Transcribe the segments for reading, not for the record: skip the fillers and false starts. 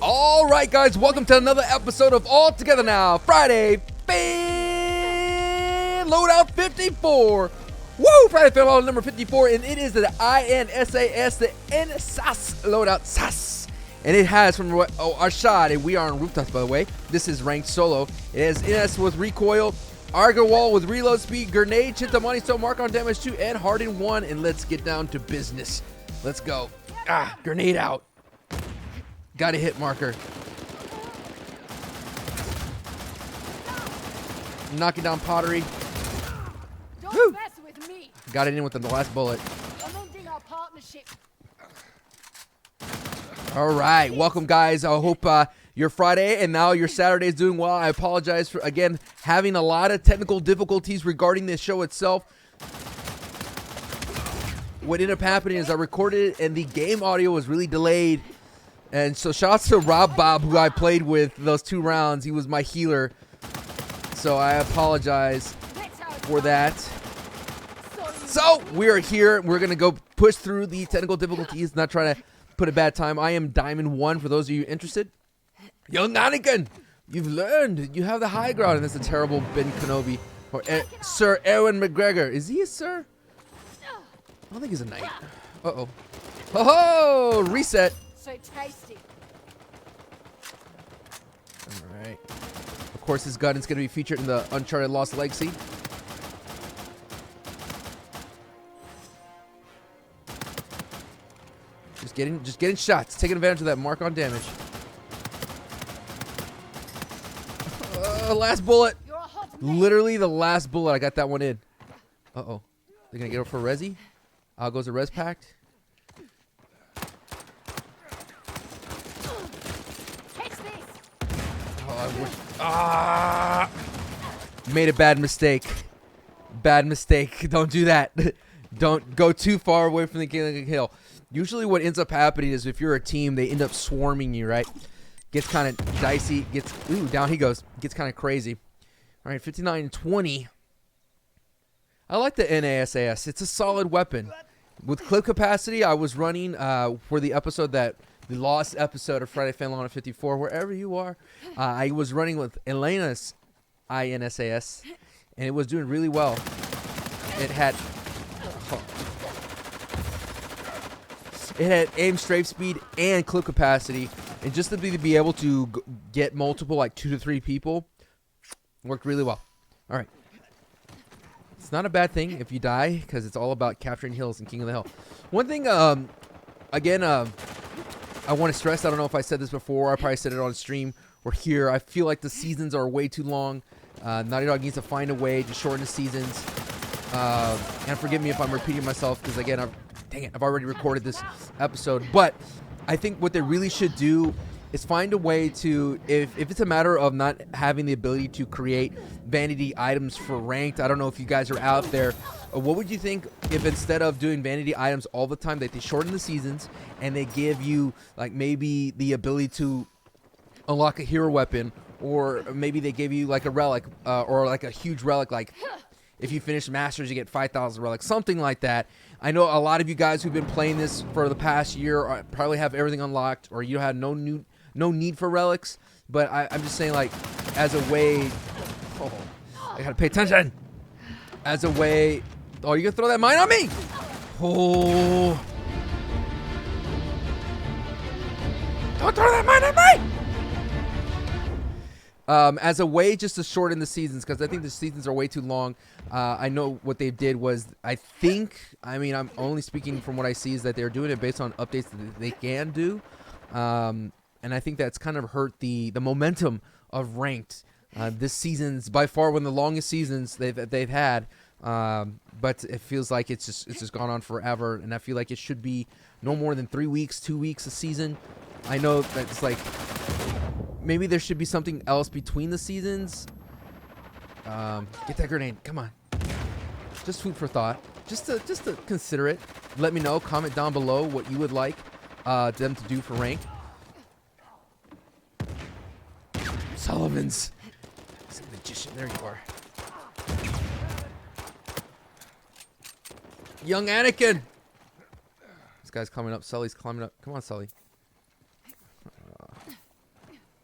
All right, guys, welcome to another episode of All Together Now Friday Fan Loadout 54. Woo! Friday Fan Loadout number 54, and it is the I.N.S.A.S, the I.N.S.A.S loadout SAS. And it has from Uncharted, and we are on rooftops, by the way. This is ranked solo. It has I.N.S.A.S with recoil, Argo Wall with reload speed, grenade, Chintamani, so mark on damage 2, and harden 1. And let's get down to business. Let's go. Grenade out. Got a hit marker. Knocking down pottery. Don't mess with me. Got it in with the last bullet. Amending our partnership. All right, welcome guys. I hope your Friday and now your Saturday is doing well. I apologize for again having a lot of technical difficulties regarding this show itself. What ended up happening is I recorded it and the game audio was really delayed. And so shout out to Rob Bob, who I played with those 2 rounds. He was my healer. So I apologize for that. So we're here. We're going to go push through the technical difficulties, not trying to put a bad time. I am Diamond 1 for those of you interested. Young Anakin, you've learned. You have the high ground. And that's a terrible Ben Kenobi. Or Sir Ewan McGregor. Is he a sir? I don't think he's a knight. Uh-oh. Oh, reset. So tasty. All right. Of course, this gun is going to be featured in the Uncharted Lost Legacy. Just getting shots, taking advantage of that mark on damage. Last bullet. Literally the last bullet. I got that one in. Uh-oh. They're going to get it for Resi. Out goes the res packed. Made a bad mistake. Bad mistake. Don't do that. Don't go too far away from the killing kill. Usually what ends up happening is if you're a team, they end up swarming you, right? Gets kind of dicey. Ooh, down he goes. Gets kind of crazy. All right, 59-20. I like the I.N.A.S.A.S. It's a solid weapon. With clip capacity, I was running for the episode the lost episode of Friday Fan Loadout 54, wherever you are. I was running with Elena's I.N.S.A.S, and it was doing really well. It had aim, strafe speed, and clip capacity, and just to be able to get multiple, like 2 to 3 people, worked really well. All right. It's not a bad thing if you die, because it's all about capturing hills and King of the Hill. One thing, again, I want to stress, I don't know if I said this before, I probably said it on stream or here, I feel like the seasons are way too long. Naughty Dog needs to find a way to shorten the seasons. And forgive me if I'm repeating myself, because again, I've already recorded this episode. But I think what they really should do is find a way to, if it's a matter of not having the ability to create vanity items for ranked, I don't know if you guys are out there, what would you think if instead of doing vanity items all the time, that they shorten the seasons and they give you like maybe the ability to unlock a hero weapon, or maybe they give you like a relic or like a huge relic, like if you finish Masters you get 5,000 relics, something like that. I know a lot of you guys who've been playing this for the past year probably have everything unlocked, or you have no need for relics, but I'm just saying, like, as a way, I gotta pay attention, as a way, oh, you gonna throw that mine on me? Oh, don't throw that mine at me! As a way just to shorten the seasons, because I think the seasons are way too long. I know what they did was, I mean, I'm only speaking from what I see, is that they're doing it based on updates that they can do. And I think that's kind of hurt the momentum of ranked. This season's by far one of the longest seasons they've had. But it feels like it's just gone on forever, and I feel like it should be no more than 3 weeks, 2 weeks a season. I know that it's like maybe there should be something else between the seasons. Get that grenade, come on. Just food for thought. Just to consider it. Let me know. Comment down below what you would like them to do for rank. Sullivan's. He's a magician. There you are. Young Anakin. This guy's climbing up. Sully's climbing up. Come on, Sully.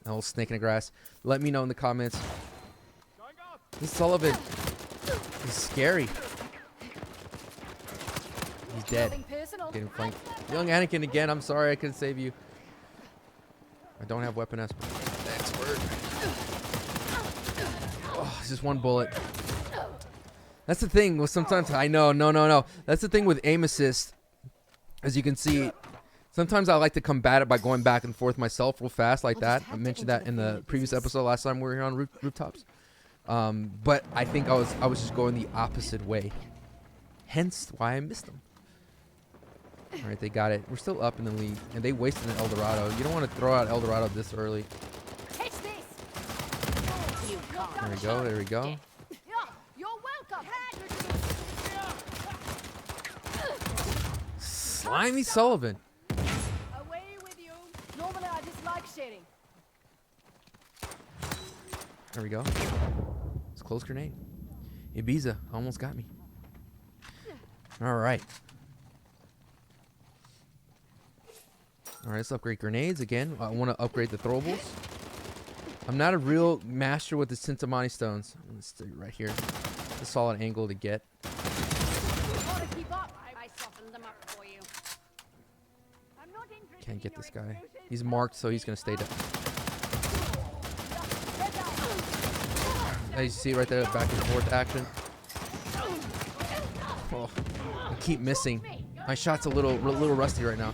That little snake in the grass. Let me know in the comments. This Sullivan is scary. He's dead. Nothing personal. Getting flanked. Young Anakin again. I'm sorry I couldn't save you. I don't have weapon expert. Oh, it's just one bullet. That's the thing. Well, sometimes I know. No. That's the thing with aim assist. As you can see, sometimes I like to combat it by going back and forth myself real fast like that. I mentioned that in the previous episode last time we were here on rooftops. But I think I was just going the opposite way. Hence why I missed them. All right, they got it. We're still up in the lead, and they wasted an El Dorado. You don't want to throw out El Dorado this early. Catch this. There we go. There we go. Yeah, you're welcome. Slimy Sullivan. Away with you. Normally I dislike sharing. There we go. It's a close grenade. Ibiza almost got me. All right. All right, let's upgrade grenades again. I want to upgrade the throwables. I'm not a real master with the Sintamani stones. Let's stay right here. It's a solid angle to get. Want to keep up? I softened them up for you. I'm not interested. Can't get this guy. He's marked, so he's going to stay down. As you see right there, back and forth action. Oh, I keep missing. My shot's a little rusty right now.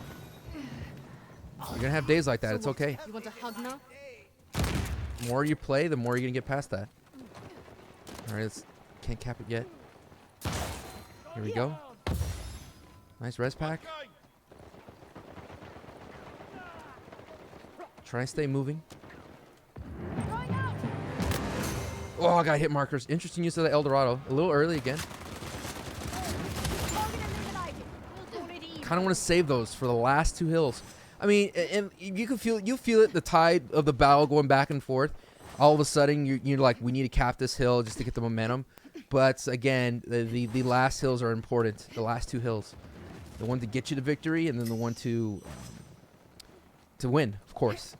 You're going to have days like that. It's okay. You want a hug now? The more you play, the more you're going to get past that. All right, can't cap it yet. Here we go. Nice res pack. Try and stay moving. Oh, I got hit markers. Interesting use of the El Dorado. A little early again. Kind of want to save those for the last two hills. I mean, and you feel it, the tide of the battle going back and forth. All of a sudden, you're like, we need to cap this hill just to get the momentum. But again, the last hills are important. The last two hills, the one to get you to victory, and then the one to win, of course.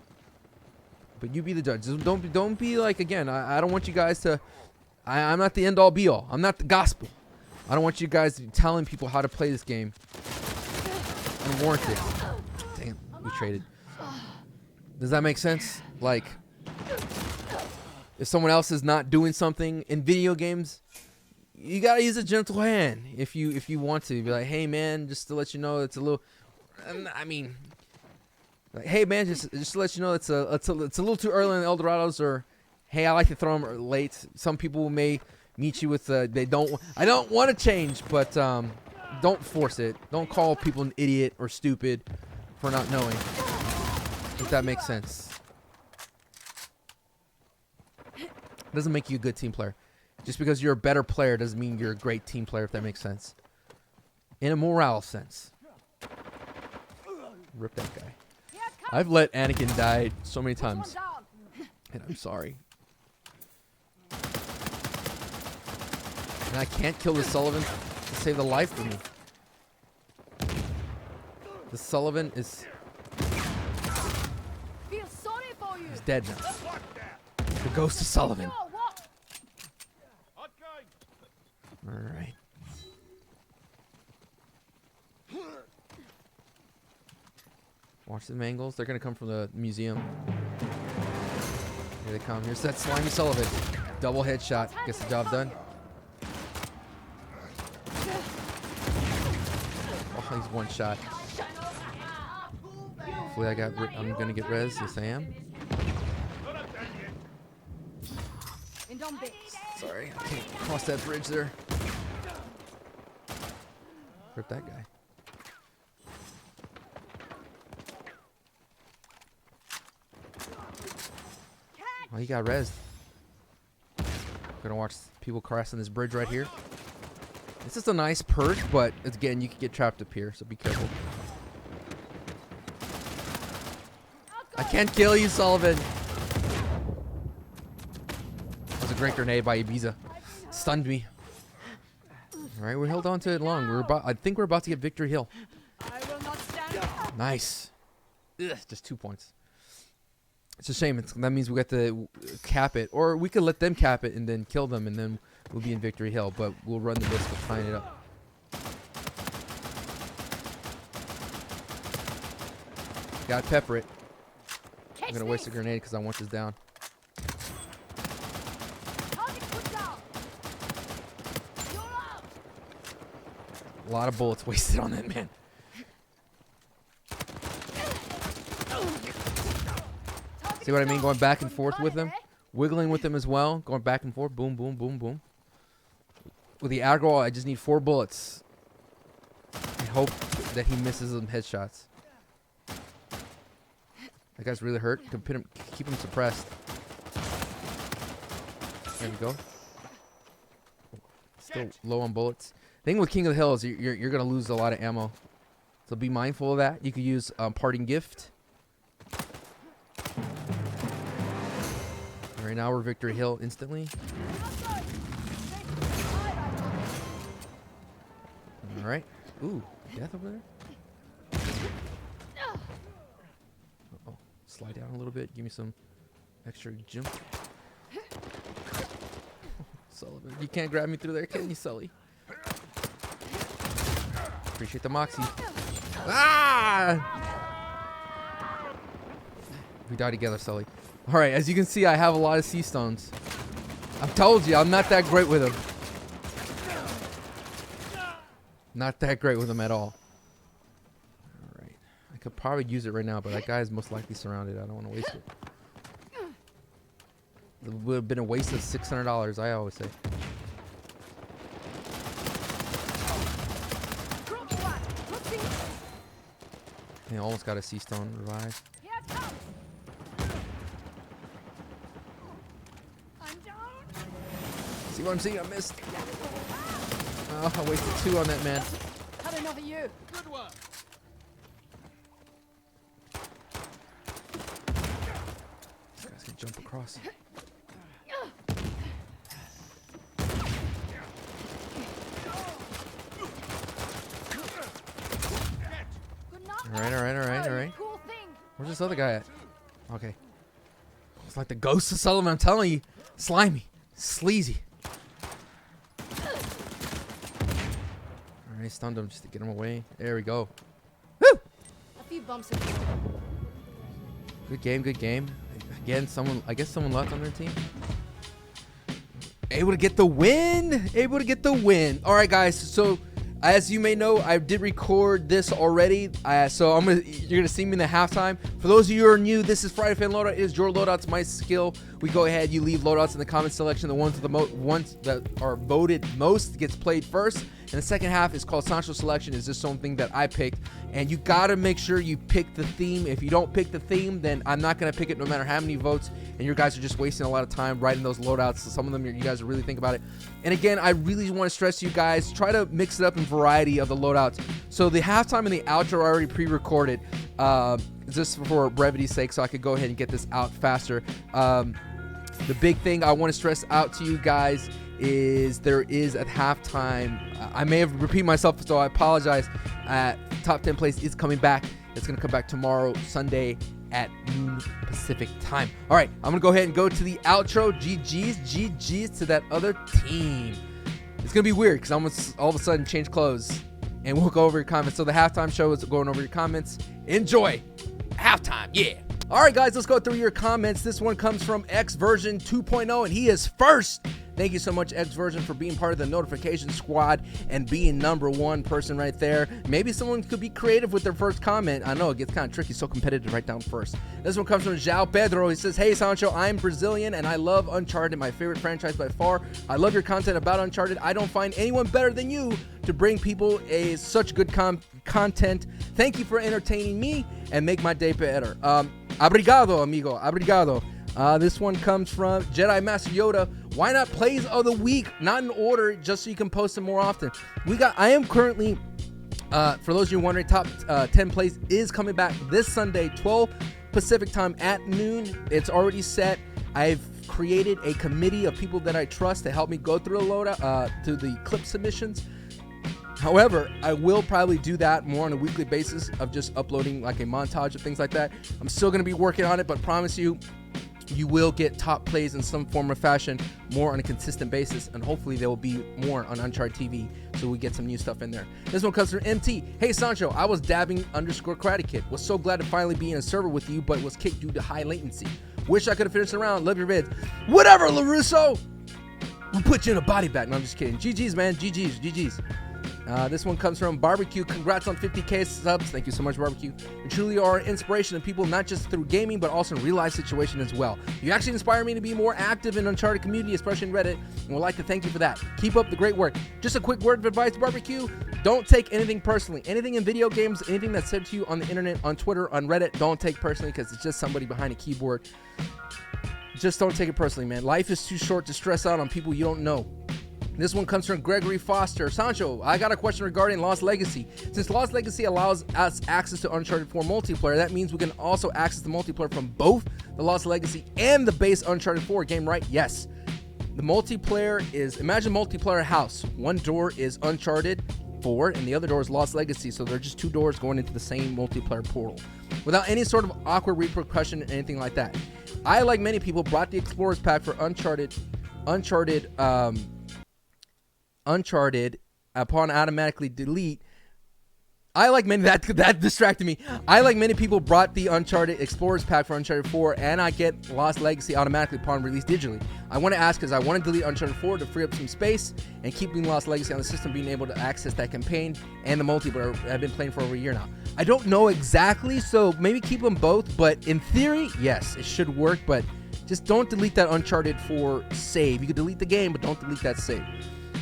But you be the judge. Just don't be like, again, I don't want you guys to. I'm not the end all be all. I'm not the gospel. I don't want you guys telling people how to play this game. Unwarranted. Damn, we traded. Does that make sense? Like, if someone else is not doing something in video games, you gotta use a gentle hand if you want to. Be like, hey man, just to let you know, it's a little. I mean, like, hey man, just to let you know, it's a little too early in the Eldorados, or hey, I like to throw them late. Some people may meet you with I don't want to change, but don't force it. Don't call people an idiot or stupid for not knowing. If that makes sense. Doesn't make you a good team player. Just because you're a better player doesn't mean you're a great team player, if that makes sense. In a morale sense. Rip that guy. I've let Anakin die so many times. And I'm sorry. And I can't kill the Sullivan to save the life for me. The Sullivan is Feel sorry for you. he's dead now. The ghost of Sullivan. Alright. Watch them angles. They're going to come from the museum. Here they come. Here's that slimy Sullivan. Double headshot. Gets the job done. Oh, he's one shot. Hopefully I'm going to get res. Yes, I am. Sorry, I can't cross that bridge there. Rip that guy. Oh, he got rezzed. Gonna watch people crossing this bridge right here. This is a nice perk, but again, you can get trapped up here, so be careful. I can't kill you, Sullivan. That was a great grenade by Ibiza. Stunned me. All right, we held on to it long. I think we're about to get Victory Hill. I will not stand. Nice. Ugh, just 2 points. It's a shame. That means we got to cap it. Or we could let them cap it and then kill them, and then we'll be in Victory Hill. But we'll run the risk of tying it up. Gotta pepper it. I'm going to waste a grenade because I want this down. A lot of bullets wasted on that man. See what I mean? Going back and forth with him. Wiggling with him as well. Going back and forth. Boom, boom, boom, boom. With the aggro, I just need 4 bullets. I hope that he misses them headshots. That guy's really hurt. Keep him suppressed. There we go. Still low on bullets. Thing with King of the Hill is you're gonna lose a lot of ammo, so be mindful of that. You could use parting gift. Right now we're Victory Hill instantly. All right. Ooh, death over there. Uh-oh. Slide down a little bit. Give me some extra jump. Sullivan, you can't grab me through there, can you, Sully? Appreciate the moxie. Ah! We die together, Sully. All right, as you can see, I have a lot of sea stones. I've told you, I'm not that great with them. Not that great with them at all. All right, I could probably use it right now, but that guy is most likely surrounded. I don't want to waste it. It would have been a waste of $600, I always say. He almost got a sea stone revive. See what I'm seeing? I missed. Oh, I wasted 2 on that man. Had enough of you. Good one. This guy's gonna jump across. Alright. Where's this other guy at? Okay. It's like the ghost of Sullivan, I'm telling you. Slimy. Sleazy. Alright, stunned him just to get him away. There we go. Woo! A few bumps. Good game, good game. Again, I guess someone left on their team. Able to get the win. Able to get the win. Alright, guys, so as you may know, I did record this already, so you're gonna see me in the halftime. For those of you who are new, this is Friday Fan Loadout. It is your loadouts, my skill. We go ahead, you leave loadouts in the comment selection. The ones that are voted most gets played first. And the second half is called Sancho Selection. Is just something that I picked, and you gotta make sure you pick the theme. If you don't pick the theme, then I'm not gonna pick it no matter how many votes. And you guys are just wasting a lot of time writing those loadouts. So some of them you guys really think about it. And again, I really want to stress to you guys, try to mix it up in variety of the loadouts. So the halftime and the outro are already pre-recorded, just for brevity's sake, so I could go ahead and get this out faster. The big thing I want to stress out to you guys is there is at halftime, I may have repeated myself, so I apologize. Top 10 place is coming back. It's going to come back tomorrow, Sunday at noon Pacific time. All right, I'm going to go ahead and go to the outro. GG's to that other team. It's going to be weird because I'm going to all of a sudden change clothes and we'll go over your comments. So the halftime show is going over your comments. Enjoy. Halftime, yeah. All right, guys, let's go through your comments. This one comes from X version 2.0, and he is first. Thank you so much, X version, for being part of the notification squad and being #1 person right there. Maybe someone could be creative with their first comment. I know it gets kind of tricky, so competitive right down first. This one comes from João Pedro. He says, "Hey, Sancho, I'm Brazilian and I love Uncharted, my favorite franchise by far. I love your content about Uncharted. I don't find anyone better than you to bring people such good content. Thank you for entertaining me and make my day better. Obrigado, amigo. Obrigado." This one comes from Jedi Master Yoda. Why not plays of the week? Not in order, just so you can post them more often. I am currently, for those of you wondering, top 10 plays is coming back this Sunday, 12 Pacific time at noon. It's already set. I've created a committee of people that I trust to help me go through the loadout, through the clip submissions. However, I will probably do that more on a weekly basis of just uploading like a montage of things like that. I'm still going to be working on it, but promise you, you will get top plays in some form or fashion more on a consistent basis, and hopefully there will be more on Uncharted TV, so we get some new stuff in there. This one comes from MT. Hey Sancho, I was dabbing _ Karate Kid. Was so glad to finally be in a server with you, but was kicked due to high latency. Wish I could have finished the round. Love your vids. Whatever, LaRusso. We'll put you in a body bag. No, I'm just kidding. GG's, man. GG's. This one comes from Barbecue. Congrats on 50K subs. Thank you so much, Barbecue. You truly are an inspiration to people, not just through gaming, but also in real life situation as well. You actually inspire me to be more active in Uncharted community, especially in Reddit, and would like to thank you for that. Keep up the great work. Just a quick word of advice, Barbecue. Don't take anything personally. Anything in video games, anything that's said to you on the internet, on Twitter, on Reddit, don't take personally, because it's just somebody behind a keyboard. Just don't take it personally, man. Life is too short to stress out on people you don't know. This one comes from Gregory Foster. Sancho, I got a question regarding Lost Legacy. Since Lost Legacy allows us access to Uncharted 4 multiplayer, that means we can also access the multiplayer from both the Lost Legacy and the base Uncharted 4 game, right? Yes. The multiplayer is, imagine multiplayer house. One door is Uncharted 4 and the other door is Lost Legacy, so they're just two doors going into the same multiplayer portal without any sort of awkward repercussion or anything like that. I, like many people, brought the Explorers Pack for Uncharted upon automatically delete. That distracted me. I, like many people, brought the Uncharted Explorers Pack for Uncharted 4, and I get Lost Legacy automatically upon release digitally. I want to ask because I want to delete Uncharted 4 to free up some space and keeping Lost Legacy on the system, being able to access that campaign and the multiplayer I've been playing for over a year now. I don't know exactly, so maybe keep them both, but in theory, yes, it should work, but just don't delete that Uncharted 4 save. You can delete the game, but don't delete that save.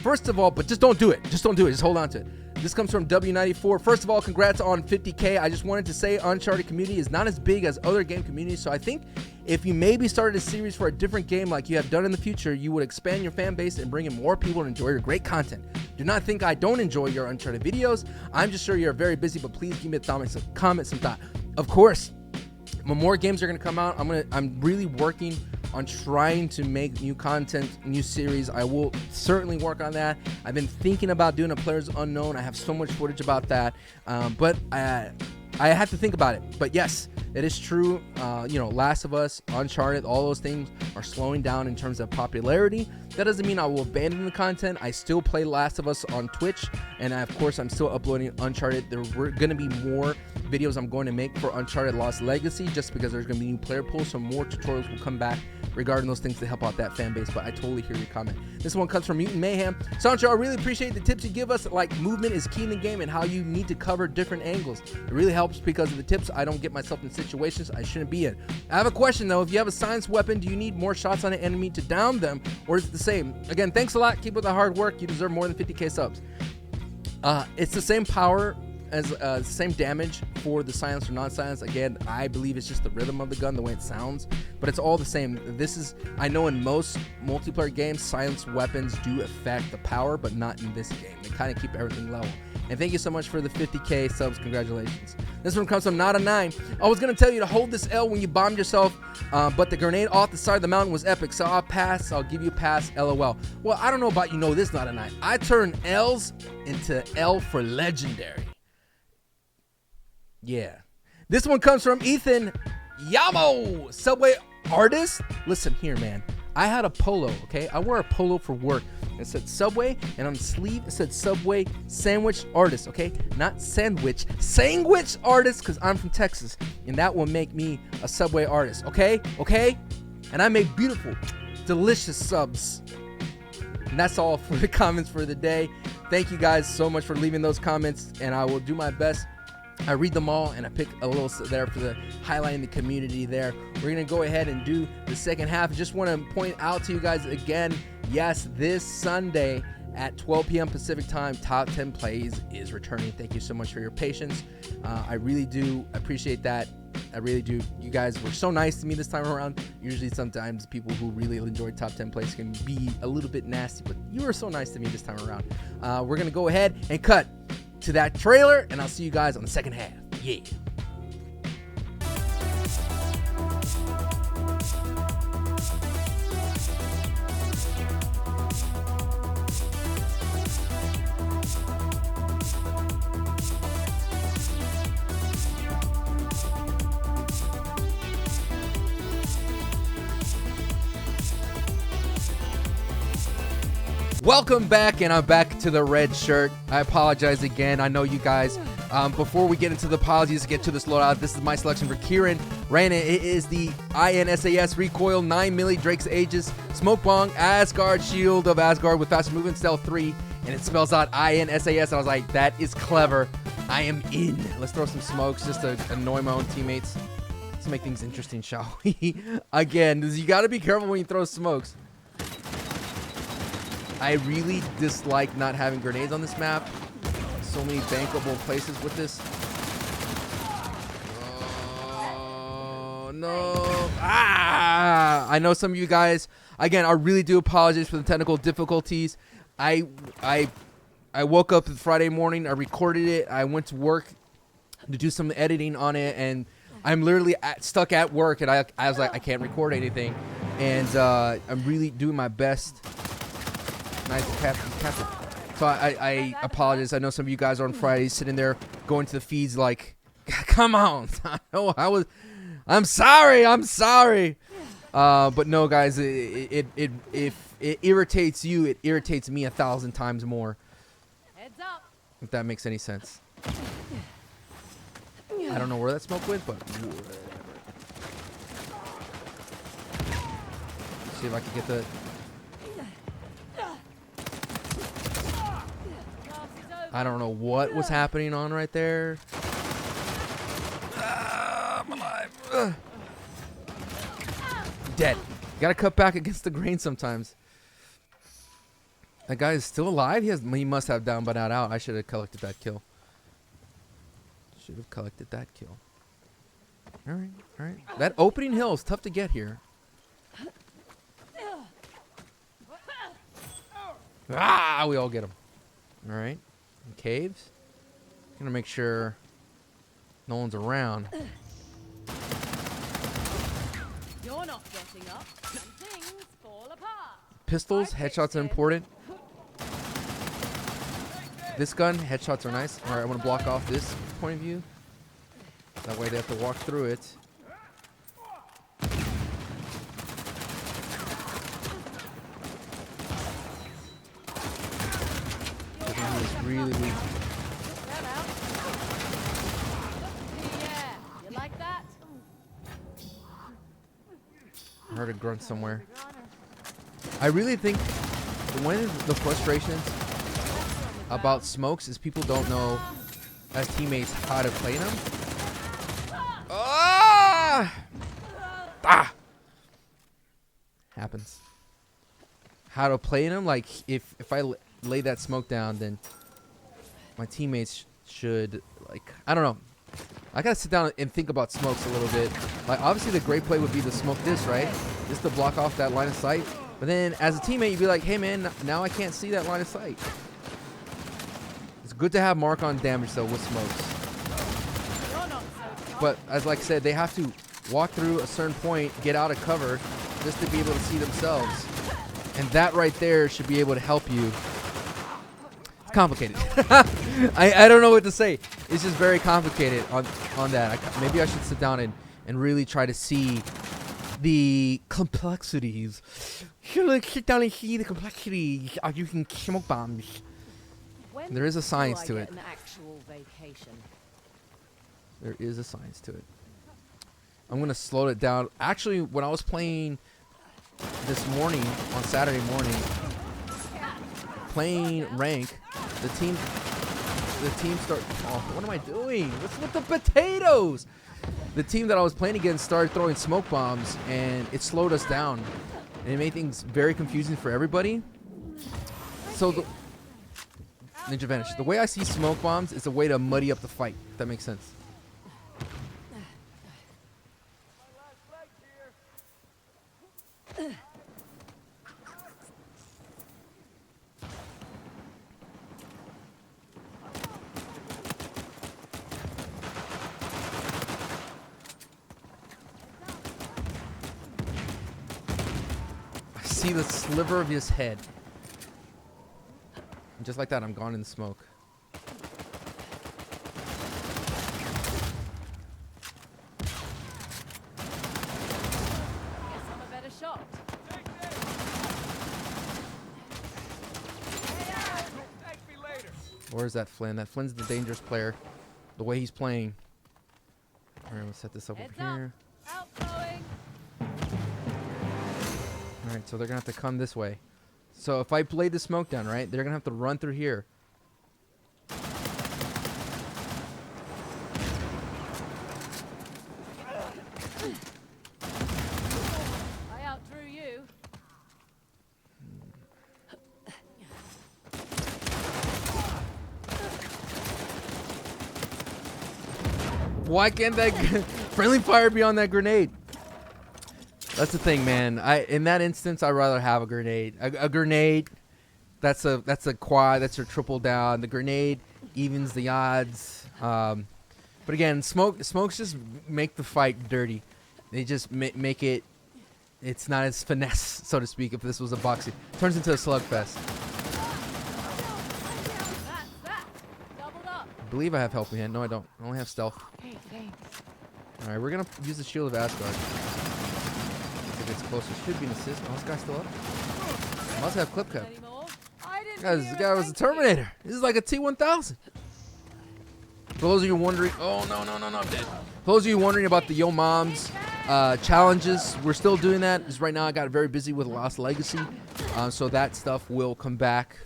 First of all, but just don't do it. Just don't do it. Just hold on to it. This comes from W94. First of all, congrats on 50K. I just wanted to say Uncharted community is not as big as other game communities, so I think if you maybe started a series for a different game like you have done in the future, you would expand your fan base and bring in more people to enjoy your great content. Do not think I don't enjoy your Uncharted videos. I'm just sure you're very busy, but please give me a comment, some thought. Of course, when more games are going to come out, I'm really working on trying to make new content, new series. I will certainly work on that. I've been thinking about doing a Players Unknown. I have so much footage about that, but I have to think about it. But yes, it is true. Last of Us, Uncharted, all those things are slowing down in terms of popularity. That doesn't mean I will abandon the content. I still play Last of Us on Twitch, and of course, I'm still uploading Uncharted. There were going to be more videos I'm going to make for Uncharted Lost Legacy, just because there's going to be new player pools, so more tutorials will come back regarding those things to help out that fan base. But I totally hear your comment. This one comes from Mutant Mayhem. Sancho, I really appreciate the tips you give us, like movement is key in the game and how you need to cover different angles. It really helps because of the tips. I don't get myself in situations I shouldn't be in. I have a question though. If you have a science weapon, do you need more shots on an enemy to down them, or is it the same? Again, thanks a lot. Keep up the hard work. You deserve more than 50K subs. It's the same power as same damage for the silence or non-silence. Again, I believe it's just the rhythm of the gun, the way it sounds, but it's all the same. I know in most multiplayer games, silence weapons do affect the power, but not in this game. They kind of keep everything level. And thank you so much for the 50K subs. Congratulations. This one comes from Not a 9. I was going to tell you to hold this L when you bombed yourself, but the grenade off the side of the mountain was epic, so I'll pass. I'll give you a pass, LOL. Well, I don't know about this, Not a 9. I turn L's into L for legendary. Yeah. This one comes from Ethan Yamo, Subway artist. Listen here, man. I had a polo, okay? I wore a polo for work. It said Subway, and on the sleeve, it said Subway Sandwich Artist, okay? Not sandwich artist, because I'm from Texas, and that will make me a Subway artist, okay? Okay? And I make beautiful, delicious subs. And that's all for the comments for the day. Thank you guys so much for leaving those comments, and I will do my best. I read them all, and I pick a little there for the highlighting the community there. We're going to go ahead and do the second half. Just want to point out to you guys again, yes, this Sunday at 12 p.m. Pacific time, Top 10 Plays is returning. Thank you so much for your patience. I really do appreciate that. I really do. You guys were so nice to me this time around. Usually sometimes people who really enjoy Top 10 Plays can be a little bit nasty, but you were so nice to me this time around. We're going to go ahead and cut to that trailer, and I'll see you guys on the second half. Yeah. Welcome back, and I'm back to the red shirt. I apologize again. I know you guys. Before we get into the apologies, get to this loadout. This is my selection for Kieran. Ran it. It is the I.N.S.A.S. Recoil 9 milli Drake's Aegis Smoke Bong Asgard Shield of Asgard with fast movement stealth 3, and it spells out I.N.S.A.S. And I was like, that is clever. I am in. Let's throw some smokes just to annoy my own teammates. Let's make things interesting, shall we? Again, you got to be careful when you throw smokes. I really dislike not having grenades on this map. So many bankable places with this. Oh, no. Ah! I know some of you guys, again, I really do apologize for the technical difficulties. I woke up Friday morning. I recorded it. I went to work to do some editing on it, and I'm literally stuck at work, and I was like, I can't record anything. And I'm really doing my best. Nice captain. So I apologize. I know some of you guys are on Fridays sitting there going to the feeds like, come on. I'm sorry. But no, guys, if it irritates you, it irritates me 1,000 times more. Heads up. If that makes any sense. I don't know where that smoke went, but whatever. See if I can get the... I don't know what was happening on right there. I'm alive. Dead. Gotta cut back against the grain sometimes. That guy is still alive? He must have down but not out. I should have collected that kill. Alright. That opening hill is tough to get here. Ah, we all get him. Alright. Caves. Gonna make sure no one's around. You're not getting up, and things fall apart. Pistols, headshots are important. This gun, headshots are nice. All right, I want to block off this point of view. That way they have to walk through it. He is really weak. Yeah, you like that? I heard a grunt somewhere. I really think one of the frustrations about smokes is people don't know as teammates how to play them. Happens. How to play them, like if I lay that smoke down, then my teammates should, like, I don't know. I gotta sit down and think about smokes a little bit. Like, obviously the great play would be to smoke this, right? Just to block off that line of sight. But then as a teammate, you'd be like, hey man, now I can't see that line of sight. It's good to have mark on damage though with smokes. But as like I said, they have to walk through a certain point, get out of cover, just to be able to see themselves. And that right there should be able to help you. It's complicated. I don't know what to say. It's just very complicated on that. Maybe I should sit down and really try to see the complexities. Sit down and see the complexities of using smoke bombs. There is a science to it. An actual vacation. There is a science to it. I'm going to slow it down. Actually, when I was playing this morning, on Saturday morning, playing rank, the team start... Oh, what am I doing? What's with the potatoes? The team that I was playing against started throwing smoke bombs, and it slowed us down. And it made things very confusing for everybody. So the... Ninja Vanish. The way I see smoke bombs is a way to muddy up the fight, if that makes sense. I see the sliver of his head. And just like that, I'm gone in the smoke. Or is that Flynn? That Flynn's the dangerous player. The way he's playing. All right, let's set this up Heads over here. Outgoing. All right, so they're gonna have to come this way. So if I play the smoke down, right, they're gonna have to run through here. I outdrew you. Why can't that friendly fire be on that grenade? That's the thing, man. In that instance, I'd rather have a grenade. A grenade, that's a quad. That's your triple down. The grenade evens the odds. But again, smokes just make the fight dirty. They just make it. It's not as finesse, so to speak. If this was a boxing, turns into a slugfest. That's that. Doubled up. I believe I have helping hand. No, I don't. I only have stealth. Hey, thanks. All right, we're gonna use the shield of Asgard. If it's closer, should be an assist. Oh, this guy's still up. Must have clip cap. Anymore. I didn't Guys, hear this a guy was a thank you. Terminator. This is like a T-1000. For those of you wondering, oh no, I'm dead. For those of you wondering about the Yo Moms challenges, we're still doing that. Because right now I got very busy with Lost Legacy, so that stuff will come back.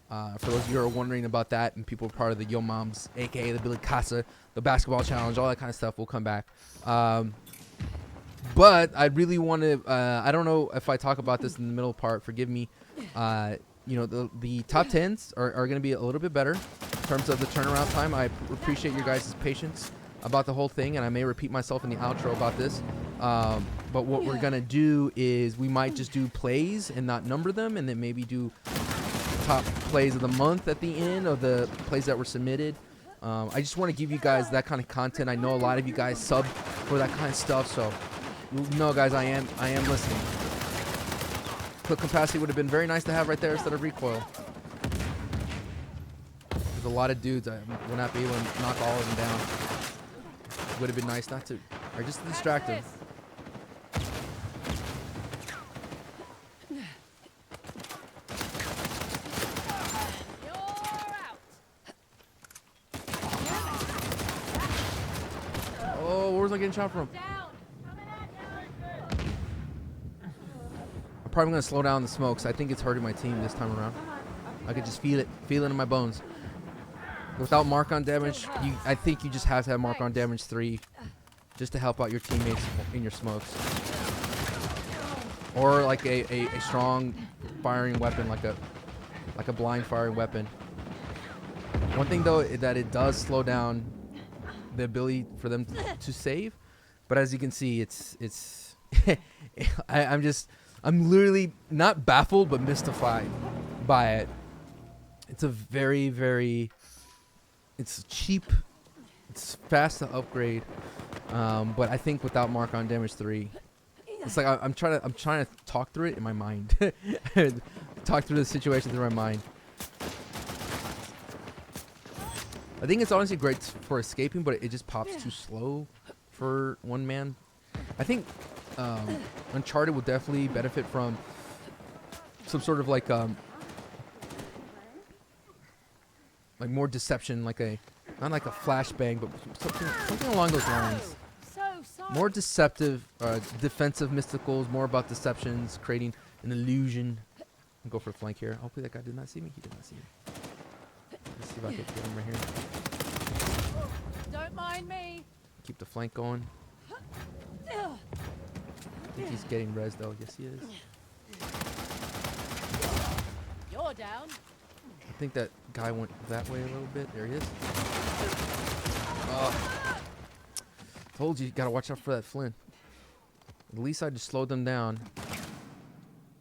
For those of you who are wondering about that, and people are part of the Yo Moms, aka the Billy Casa, the basketball challenge, all that kind of stuff will come back. But I really want to. I don't know if I talk about this in the middle part. Forgive me. You know, the top 10s are going to be a little bit better in terms of the turnaround time. I appreciate your guys' patience about the whole thing, and I may repeat myself in the outro about this. But what we're going to do is we might just do plays and not number them, and then maybe do top plays of the month at the end of the plays that were submitted. I just want to give you guys that kind of content. I know a lot of you guys sub for that kind of stuff, so no, guys, I am listening. Clip capacity would have been very nice to have right there instead of recoil. There's a lot of dudes. I will not be able to knock all of them down. Would have been nice not to, or just to distract them. You're out. Oh, where's I getting shot from? Down. I'm probably gonna slow down the smokes. I think it's hurting my team this time around. I could just feel it in my bones. Without mark on damage, I think you just have to have mark on damage 3 just to help out your teammates in your smokes. Or like a strong firing weapon, like a blind firing weapon. One thing though, that it does slow down the ability for them to save, but as you can see, it's I'm literally not baffled but mystified by it. It's a very it's cheap, it's fast to upgrade, but I think without mark on damage 3, it's like I'm trying to talk through it in my mind. Talk through the situation through my mind. I think it's honestly great for escaping, but it just pops too slow for one man. I think Uncharted would definitely benefit from some sort of like more deception, like not like a flashbang, but something along those lines. So sorry. More deceptive, defensive mysticals, more about deceptions, creating an illusion. I'll go for a flank here. Hopefully that guy did not see me. He did not see me. Let's see if I can get him right here. Don't mind me. Keep the flank going. I think he's getting res though. Yes, he is. You're down. I think that guy went that way a little bit. There he is. Told you, gotta watch out for that Flynn. At least I just slowed them down.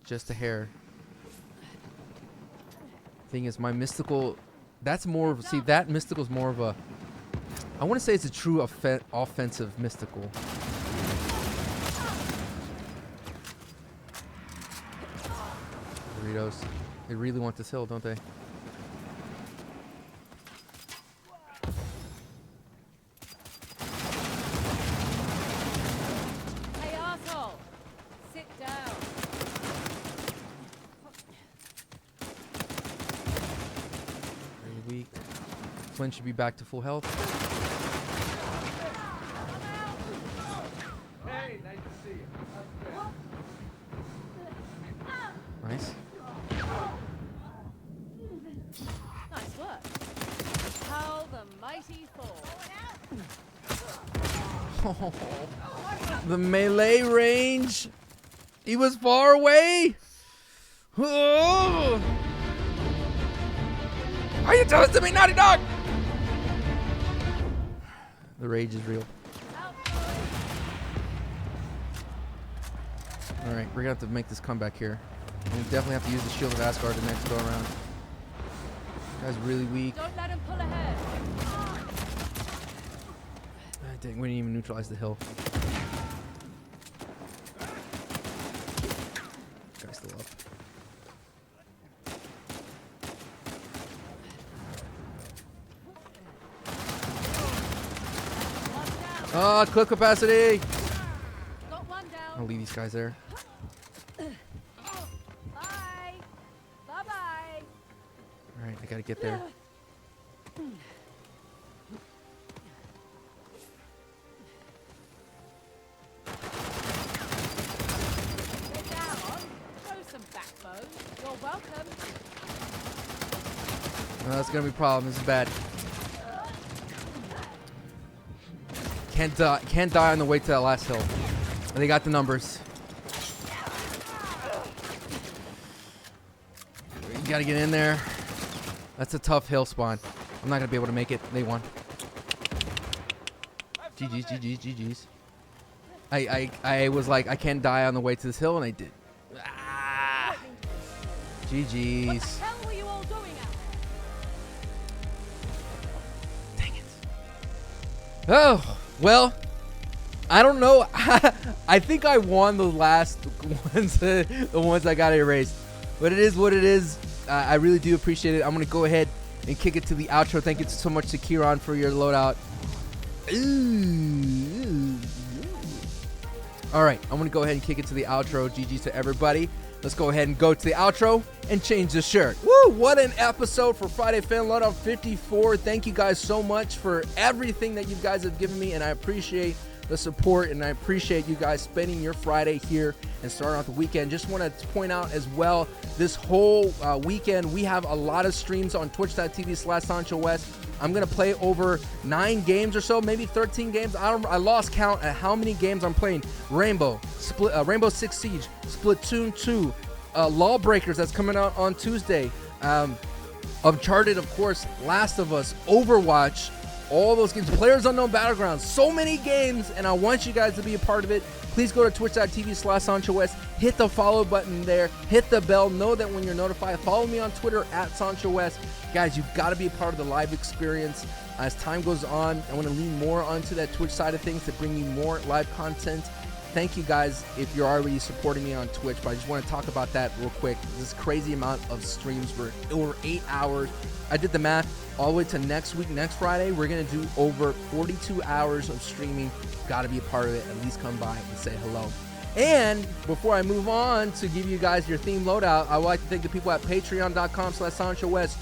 Just a hair. Thing is, my mystical, that's more of, see, that mystical is more of a, I want to say it's a true offensive mystical. Doritos, they really want this hill, don't they? Hey, asshole. Sit down. Very weak. Flynn should be back to full health. Hey, nice to see you. Nice. Nice work. How the mighty fall. The melee range. He was far away. Oh. Are you telling to me, Naughty Dog? The rage is real. All right, we're gonna have to make this comeback here. We definitely have to use the Shield of Asgard the next go around. Guy's really weak. Don't let him pull ahead. Dang, we didn't even neutralize the hill. Guy's still up. Oh, clip capacity! Got one I'll down. leave these guys there. Bye. Bye-bye. Alright, I gotta get there. Get down. Show some backbone. You're welcome. Oh, that's gonna be a problem. This is bad. Can't die on the way to that last hill. They got the numbers. You gotta get in there. That's a tough hill spawn. I'm not gonna be able to make it. They won. GG's, GG's, GG's. I was like, I can't die on the way to this hill, and I did. Ah. What GG's. the hell were you all doing out there? Dang it. Oh, well, I don't know. I think I won the last ones, the ones I got erased. But it is what it is. I really do appreciate it. I'm going to go ahead and kick it to the outro. Thank you so much to Kieran for your loadout. Ooh. All right, I'm going to go ahead and kick it to the outro. GG's to everybody. Let's go ahead and go to the outro and change the shirt. Woo! What an episode for Friday Fan Loadout 54. Thank you guys so much for everything that you guys have given me, and I appreciate the support, and I appreciate you guys spending your Friday here and starting out the weekend. Just want to point out as well, this whole weekend we have a lot of streams on twitch.tv/SanchoWest. I'm gonna play over 9 games or so, maybe 13 games. I lost count at how many games I'm playing. Rainbow Six Siege, Splatoon 2, Lawbreakers that's coming out on Tuesday, Uncharted, of course, Last of Us, Overwatch, all those games, Players Unknown Battlegrounds, so many games, and I want you guys to be a part of it. Please go to twitch.tv/SanchoWest, hit the follow button there, hit the bell, know that when you're notified. Follow me on Twitter @SanchoWest. Guys, you've got to be a part of the live experience. As time goes on, I want to lean more onto that Twitch side of things to bring you more live content. Thank you guys if you're already supporting me on Twitch, but I just want to talk about that real quick. This crazy amount of streams for over 8 hours. I did the math all the way to next week, next Friday. We're going to do over 42 hours of streaming. Got to be a part of it. At least come by and say hello. And before I move on to give you guys your theme loadout, I would like to thank the people at patreon.com/SanchoWest.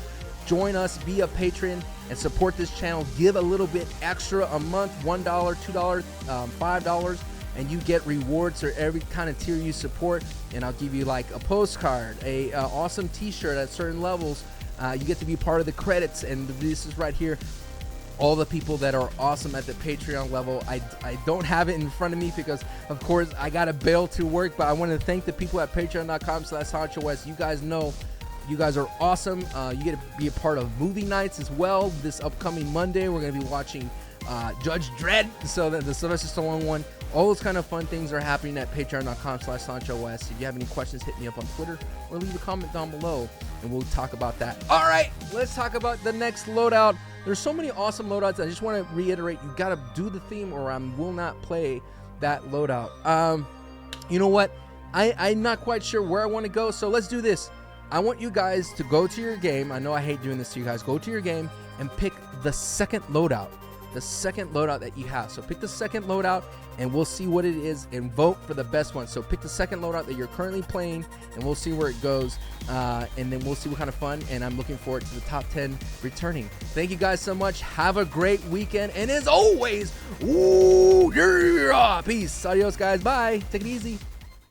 Join us, be a patron, and support this channel. Give a little bit extra a month, $1, $2, $5, and you get rewards for every kind of tier you support. And I'll give you like a postcard, a awesome t-shirt at certain levels. You get to be part of the credits, and this is right here. All the people that are awesome at the Patreon level. I don't have it in front of me because, of course, I got to bail to work, but I want to thank the people at patreon.com/SanchoWest. You guys know you guys are awesome. You get to be a part of movie nights as well. This upcoming Monday, we're going to be watching Judge Dredd, so the Sylvester Stallone one. All those kind of fun things are happening at patreon.com/SanchoWest. If you have any questions, hit me up on Twitter or leave a comment down below, and we'll talk about that. All right, let's talk about the next loadout. There's so many awesome loadouts. I just want to reiterate, you got to do the theme or I will not play that loadout. You know what? I'm not quite sure where I want to go, so let's do this. I want you guys to go to your game. I know I hate doing this to you guys. Go to your game and pick the second loadout. the second loadout that you have. So pick the second loadout and we'll see what it is and vote for the best one. So pick the second loadout that you're currently playing and we'll see where it goes. And then we'll see what kind of fun, and I'm looking forward to the top 10 returning. Thank you guys so much. Have a great weekend. And as always, ooh, yeah, peace. Adios, guys. Bye. Take it easy.